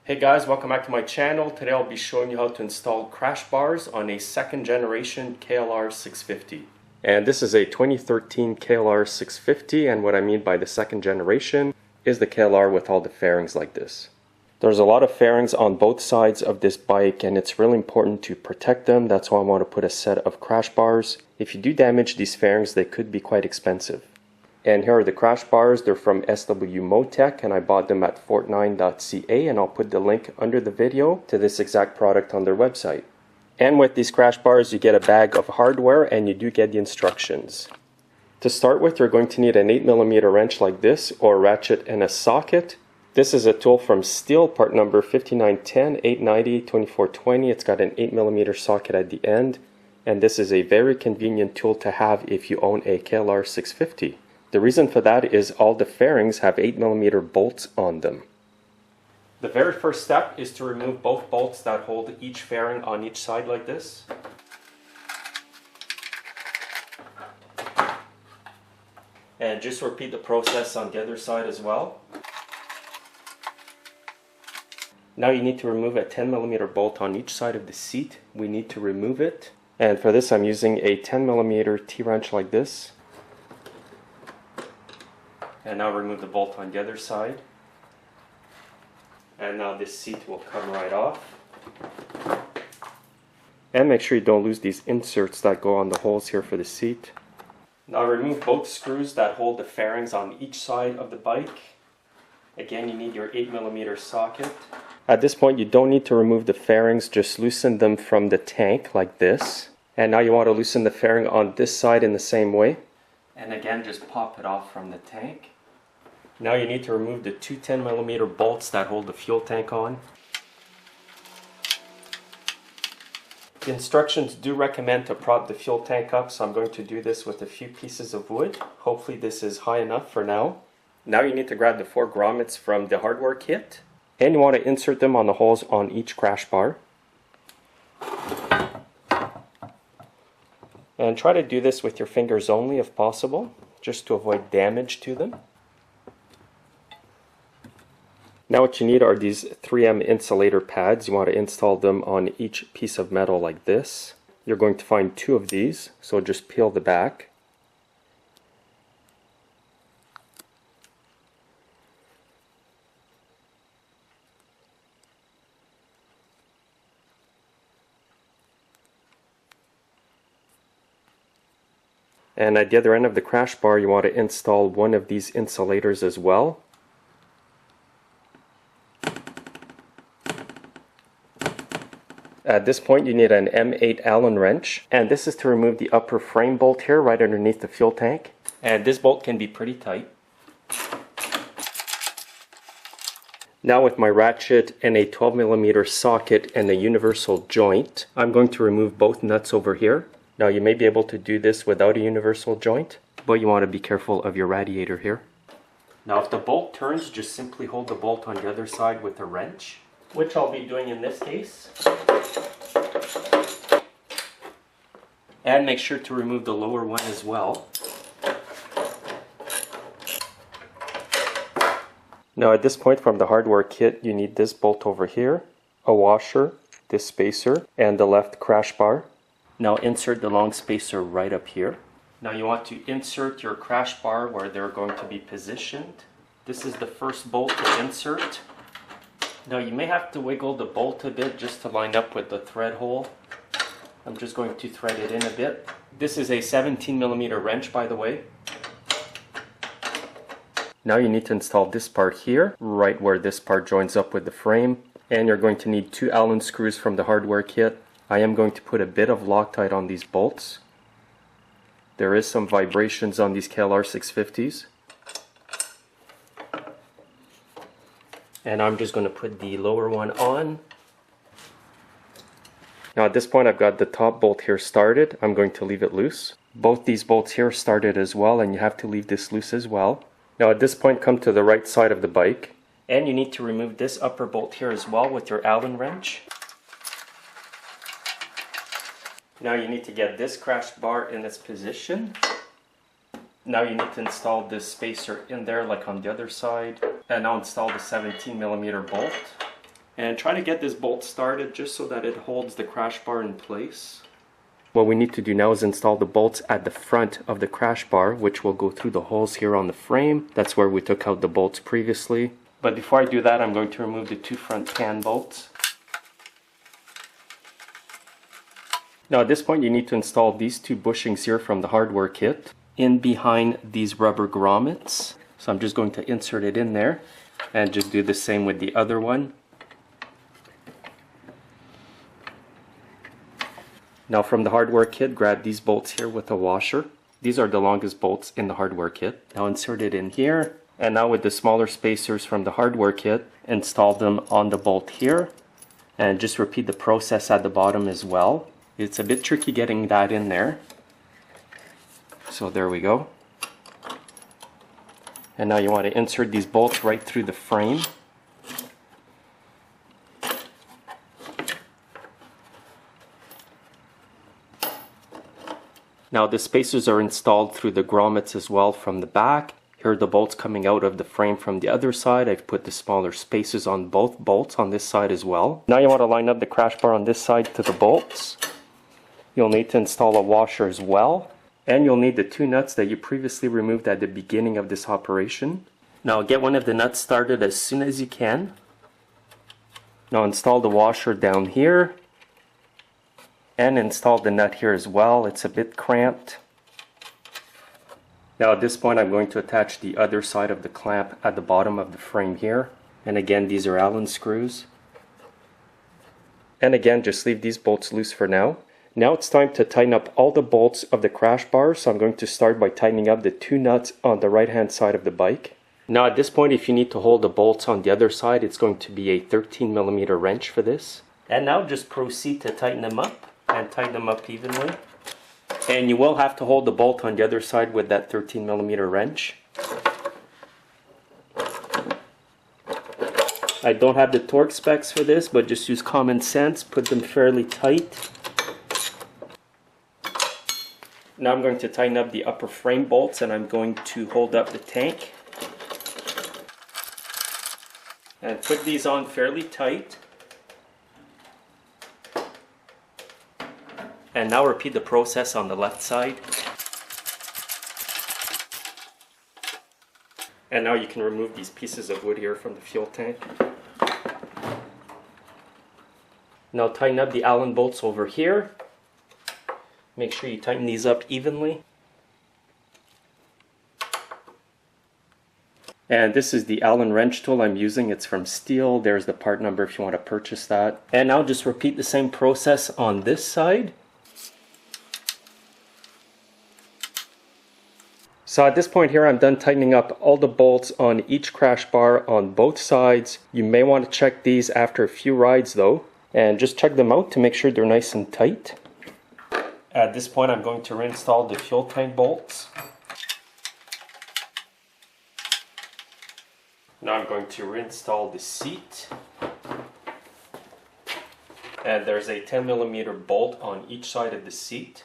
Hey guys, welcome back to my channel. Today I'll be showing you how to install crash bars on a second generation KLR 650. And this is a 2013 KLR 650, and what I mean by the second generation is the KLR with all the fairings like this. There's a lot of fairings on both sides of this bike and it's really important to protect them. That's why I want to put a set of crash bars. If you do damage these fairings, they could be quite expensive. And here are the crash bars. They're from SW Motec and I bought them at Fortnine.ca, and I'll put the link under the video to this exact product on their website. And with these crash bars you get a bag of hardware and you do get the instructions. To start with, you're going to need an 8mm wrench like this, or a ratchet and a socket. This is a tool from Stihl, part number 5910, 890, 2420. It's got an 8mm socket at the end, and this is a very convenient tool to have if you own a KLR 650. The reason for that is all the fairings have 8mm bolts on them. The very first step is to remove both bolts that hold each fairing on each side like this. And just repeat the process on the other side as well. Now you need to remove a 10mm bolt on each side of the seat. We need to remove it. And for this I'm using a 10mm T-wrench like this. And now remove the bolt on the other side. And now this seat will come right off. And make sure you don't lose these inserts that go on the holes here for the seat. Now remove both screws that hold the fairings on each side of the bike. Again, you need your 8mm socket. At this point you don't need to remove the fairings, just loosen them from the tank like this. And now you want to loosen the fairing on this side in the same way. And again, just pop it off from the tank. Now you need to remove the two 10mm bolts that hold the fuel tank on. The instructions do recommend to prop the fuel tank up, so I'm going to do this with a few pieces of wood. Hopefully this is high enough for now. Now you need to grab the 4 grommets from the hardware kit, and you want to insert them on the holes on each crash bar. And try to do this with your fingers only if possible, just to avoid damage to them. Now what you need are these 3M insulator pads. You want to install them on each piece of metal like this. You're going to find 2 of these, so just peel the back. And at the other end of the crash bar you want to install one of these insulators as well. At this point you need an M8 Allen wrench, and this is to remove the upper frame bolt here right underneath the fuel tank. And this bolt can be pretty tight. Now with my ratchet and a 12mm socket and a universal joint, I'm going to remove both nuts over here. Now you may be able to do this without a universal joint, but you want to be careful of your radiator here. Now if the bolt turns, just simply hold the bolt on the other side with a wrench, which I'll be doing in this case. And make sure to remove the lower one as well. Now at this point from the hardware kit you need this bolt over here, a washer, this spacer, and the left crash bar. Now insert the long spacer right up here. Now you want to insert your crash bar where they're going to be positioned. This is the first bolt to insert. Now you may have to wiggle the bolt a bit just to line up with the thread hole. I'm just going to thread it in a bit. This is a 17mm wrench, by the way. Now you need to install this part here, right where this part joins up with the frame. And you're going to need 2 Allen screws from the hardware kit. I am going to put a bit of Loctite on these bolts. There is some vibrations on these KLR 650s. And I'm just going to put the lower one on. Now at this point I've got the top bolt here started. I'm going to leave it loose. Both these bolts here started as well, and you have to leave this loose as well. Now at this point come to the right side of the bike. And you need to remove this upper bolt here as well with your Allen wrench. Now you need to get this crash bar in its position. Now you need to install this spacer in there like on the other side. And now install the 17mm bolt. And try to get this bolt started just so that it holds the crash bar in place. What we need to do now is install the bolts at the front of the crash bar, which will go through the holes here on the frame. That's where we took out the bolts previously. But before I do that, I'm going to remove the two front pan bolts. Now at this point you need to install these two bushings here from the hardware kit in behind these rubber grommets. So I'm just going to insert it in there and just do the same with the other one. Now from the hardware kit, grab these bolts here with a washer. These are the longest bolts in the hardware kit. Now insert it in here, and now with the smaller spacers from the hardware kit, install them on the bolt here, and just repeat the process at the bottom as well. It's a bit tricky getting that in there. So there we go. And now you want to insert these bolts right through the frame. Now the spacers are installed through the grommets as well from the back. Here are the bolts coming out of the frame from the other side. I've put the smaller spacers on both bolts on this side as well. Now you want to line up the crash bar on this side to the bolts. You'll need to install a washer as well. And you'll need the two nuts that you previously removed at the beginning of this operation. Now get one of the nuts started as soon as you can. Now install the washer down here. And install the nut here as well. It's a bit cramped. Now at this point I'm going to attach the other side of the clamp at the bottom of the frame here. And again, these are Allen screws. And again, just leave these bolts loose for now. Now it's time to tighten up all the bolts of the crash bar. So I'm going to start by tightening up the two nuts on the right hand side of the bike. Now at this point, if you need to hold the bolts on the other side, it's going to be a 13mm wrench for this. And now just proceed to tighten them up. And tighten them up evenly. And you will have to hold the bolt on the other side with that 13mm wrench. I don't have the torque specs for this, but just use common sense, put them fairly tight. Now I'm going to tighten up the upper frame bolts, and I'm going to hold up the tank. And put these on fairly tight. And now repeat the process on the left side. And now you can remove these pieces of wood here from the fuel tank. Now tighten up the Allen bolts over here. Make sure you tighten these up evenly. And this is the Allen wrench tool I'm using. It's from Stihl. There's the part number if you want to purchase that. And now just repeat the same process on this side. So at this point here, I'm done tightening up all the bolts on each crash bar on both sides. You may want to check these after a few rides though, and just check them out to make sure they're nice and tight. At this point, I'm going to reinstall the fuel tank bolts. Now I'm going to reinstall the seat. And there's a 10mm bolt on each side of the seat.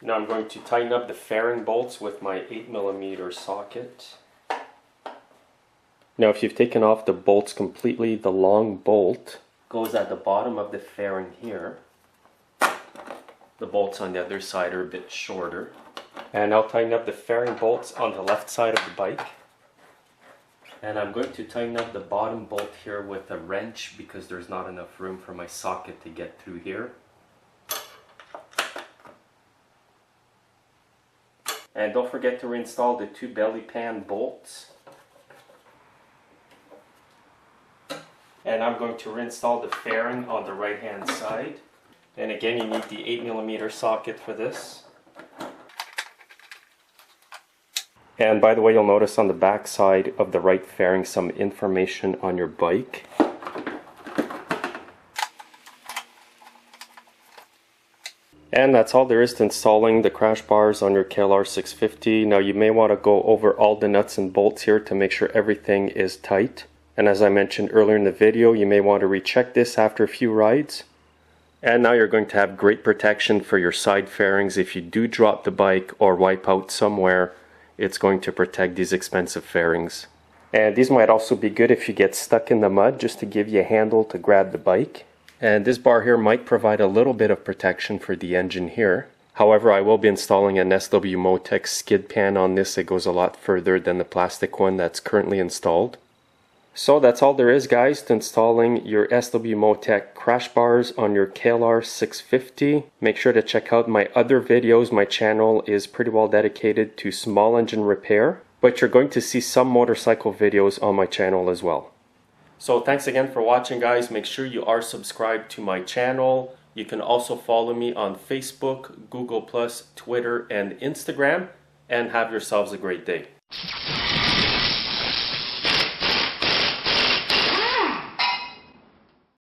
Now I'm going to tighten up the fairing bolts with my 8mm socket. Now if you've taken off the bolts completely, the long bolt goes at the bottom of the fairing here. The bolts on the other side are a bit shorter. And I'll tighten up the fairing bolts on the left side of the bike. And I'm going to tighten up the bottom bolt here with a wrench because there's not enough room for my socket to get through here. And don't forget to reinstall the two belly pan bolts. And I'm going to reinstall the fairing on the right hand side. And again, you need the 8mm socket for this. And by the way, you'll notice on the back side of the right fairing some information on your bike. And that's all there is to installing the crash bars on your KLR 650. Now you may want to go over all the nuts and bolts here to make sure everything is tight. And as I mentioned earlier in the video, you may want to recheck this after a few rides. And now you're going to have great protection for your side fairings. If you do drop the bike or wipe out somewhere, it's going to protect these expensive fairings. And these might also be good if you get stuck in the mud, just to give you a handle to grab the bike. And this bar here might provide a little bit of protection for the engine here. However, I will be installing an SW Motec skid pan on this. It goes a lot further than the plastic one that's currently installed. So that's all there is, guys, to installing your SW Motec crash bars on your KLR 650. Make sure to check out my other videos. My channel is pretty well dedicated to small engine repair, but you're going to see some motorcycle videos on my channel as well. So thanks again for watching, guys. Make sure you are subscribed to my channel. You can also follow me on Facebook, Google+, Twitter, and Instagram. And have yourselves a great day.